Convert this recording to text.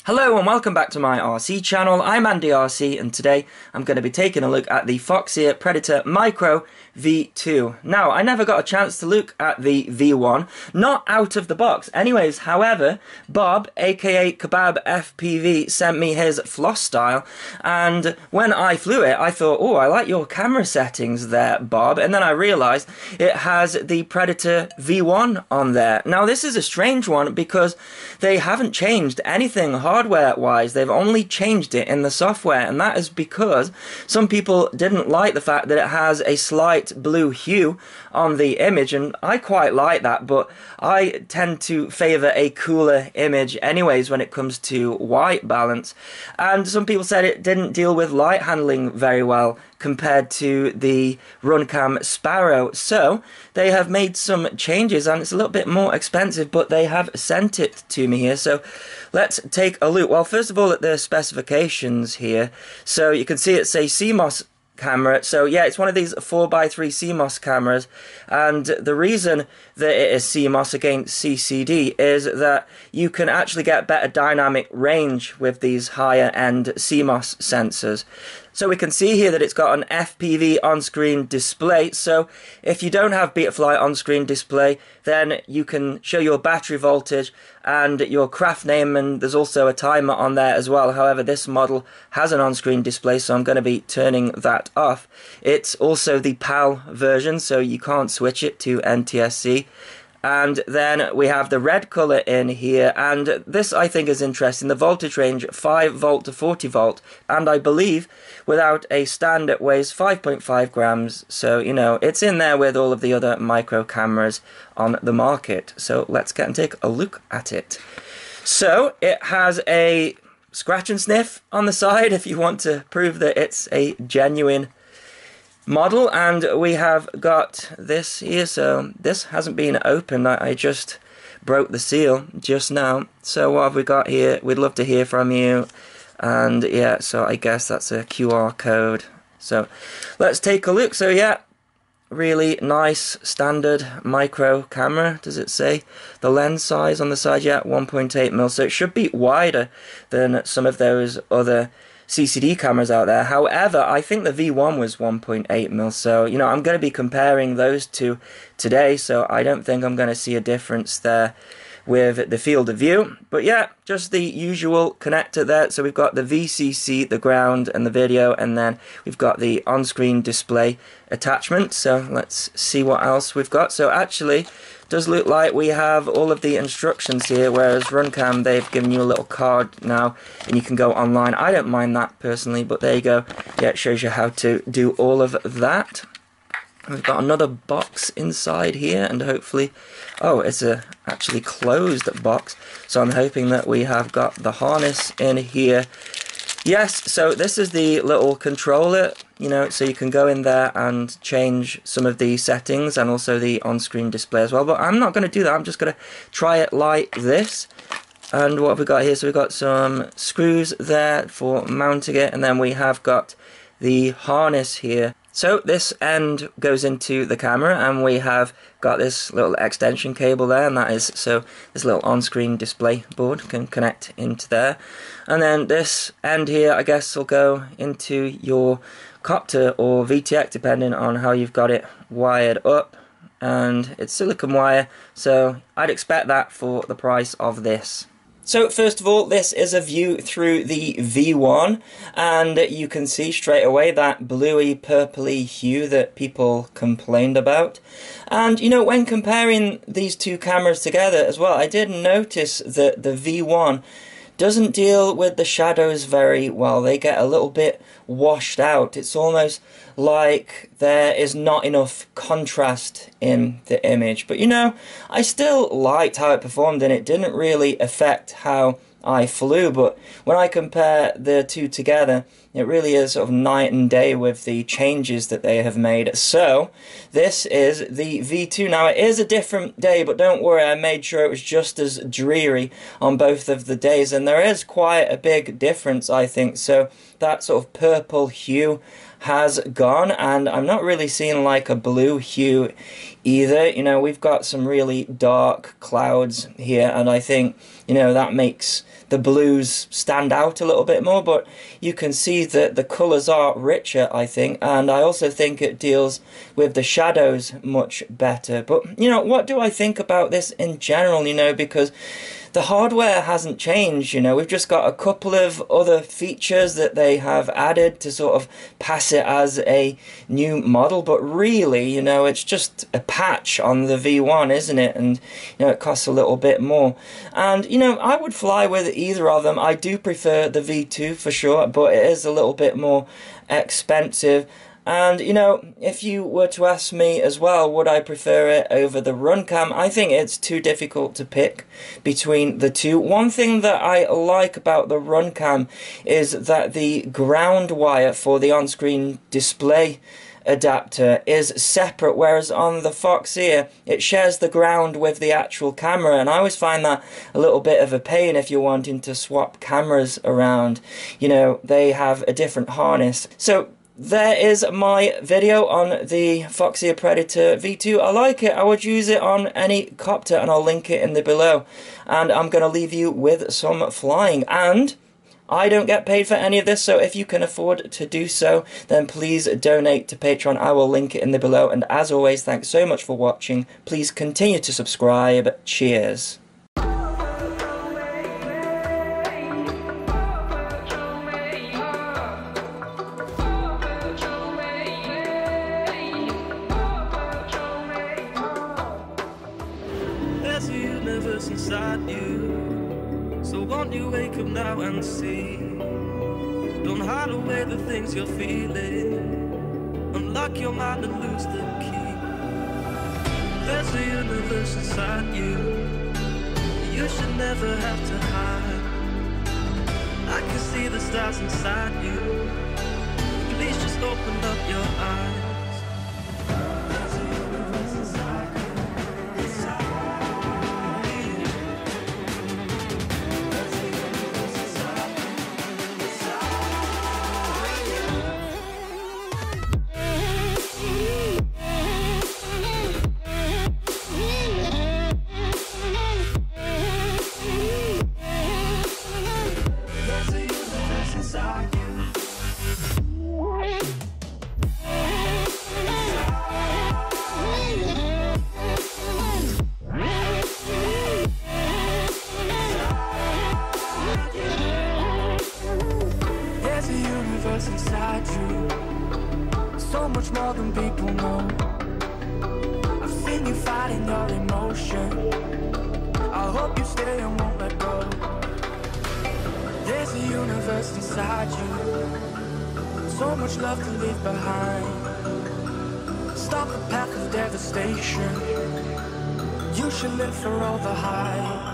Hello and welcome back to my RC channel. I'm Andy RC and today I'm going to be taking a look at the Foxeer Predator Micro V2. Now, I never got a chance to look at the V1, not out of the box. Anyways, however, Bob, aka Kebab FPV, sent me his floss style, and when I flew it, I thought, oh, I like your camera settings there, Bob, and then I realized it has the Predator V1 on there. Now, this is a strange one because they haven't changed anything hardware-wise. They've only changed it in the software, and that is because some people didn't like the fact that it has a slight blue hue on the image, and I quite like that, but I tend to favor a cooler image anyways when it comes to white balance. And some people said it didn't deal with light handling very well compared to the Runcam Sparrow, so they have made some changes and it's a little bit more expensive, but they have sent it to me here. So let's take a look. Well, first of all, at the specifications here, so you can see it's a CMOS camera. So yeah, it's one of these 4x3 CMOS cameras, and the reason that it is CMOS against CCD is that you can actually get better dynamic range with these higher end CMOS sensors. So we can see here that it's got an FPV on-screen display, so if you don't have Betaflight on-screen display, then you can show your battery voltage and your craft name, and there's also a timer on there as well. However, this model has an on-screen display, so I'm going to be turning that off. It's also the PAL version, so you can't switch it to NTSC. And then we have the red colour in here, and this I think is interesting. The voltage range 5 volt to 40 volt, and I believe without a stand it weighs 5.5 grams, so you know it's in there with all of the other micro cameras on the market. So let's get and take a look at it. So it has a scratch and sniff on the side if you want to prove that it's a genuine model, and we have got this here. So this hasn't been opened. I just broke the seal just now. So what have we got here? We'd love to hear from you. And yeah, so I guess that's a QR code. So let's take a look. So yeah, really nice standard micro camera. Does it say the lens size on the side? Yeah, 1.8mm. So it should be wider than some of those other CCD cameras out there. However, I think the V1 was 1.8mm, so you know I'm going to be comparing those two today, so I don't think I'm going to see a difference there with the field of view. But yeah, just the usual connector there. So we've got the VCC, the ground, and the video, and then we've got the on-screen display attachment. So let's see what else we've got. So actually, does look like we have all of the instructions here, whereas Runcam, they've given you a little card now and you can go online. I don't mind that personally, but there you go. Yeah, it shows you how to do all of that. We've got another box inside here, and hopefully, oh, it's a actually closed box, so I'm hoping that we have got the harness in here. Yes, so this is the little controller, you know, so you can go in there and change some of the settings and also the on-screen display as well. But I'm not going to do that. I'm just going to try it like this. And what have we got here? So we've got some screws there for mounting it, and then we have got the harness here. So this end goes into the camera, and we have got this little extension cable there, and that is so this little on-screen display board can connect into there. And then this end here, I guess, will go into your Copter or VTX, depending on how you've got it wired up. And it's silicon wire, so I'd expect that for the price of this. So first of all, this is a view through the V1, and you can see straight away that bluey purpley hue that people complained about. And you know, when comparing these two cameras together as well, I did notice that the V1 doesn't deal with the shadows very well. They get a little bit washed out. It's almost like there is not enough contrast in the image. But you know, I still liked how it performed, and it didn't really affect how I flew. But when I compare the two together, it really is sort of night and day with the changes that they have made. So this is the V2. Now it is a different day, but don't worry, I made sure it was just as dreary on both of the days, and there is quite a big difference, I think. So that sort of purple hue has gone, and I'm not really seeing like a blue hue either. You know, we've got some really dark clouds here, and I think, you know, that makes the blues stand out a little bit more, but you can see that the colours are richer, I think, and I also think it deals with the shadows much better. But, you know, what do I think about this in general, you know, because the hardware hasn't changed, you know, we've just got a couple of other features that they have added to sort of pass it as a new model, but really, you know, it's just a patch on the V1, isn't it? And, you know, it costs a little bit more. And, you know, I would fly with either of them. I do prefer the V2 for sure, but it is a little bit more expensive. And, you know, if you were to ask me as well, would I prefer it over the Runcam? I think it's too difficult to pick between the two. One thing that I like about the Runcam is that the ground wire for the on-screen display adapter is separate, whereas on the Foxeer it shares the ground with the actual camera, and I always find that a little bit of a pain if you're wanting to swap cameras around. You know, they have a different harness. So there is my video on the Foxeer Predator V2. I like it. I would use it on any Copter, and I'll link it in the below. And I'm going to leave you with some flying. And I don't get paid for any of this, so if you can afford to do so, then please donate to Patreon. I will link it in the below. And as always, thanks so much for watching. Please continue to subscribe. Cheers. There's a universe inside you, so won't you wake up now and see? Don't hide away the things you're feeling, unlock your mind and lose the key. There's a universe inside you, you should never have to hide. I can see the stars inside you, please just open up your eyes. Inside you, so much more than people know. I've seen you fighting your emotion, I hope you stay and won't let go. There's a universe inside you, so much love to leave behind. Stop the path of devastation, you should live for all the hype.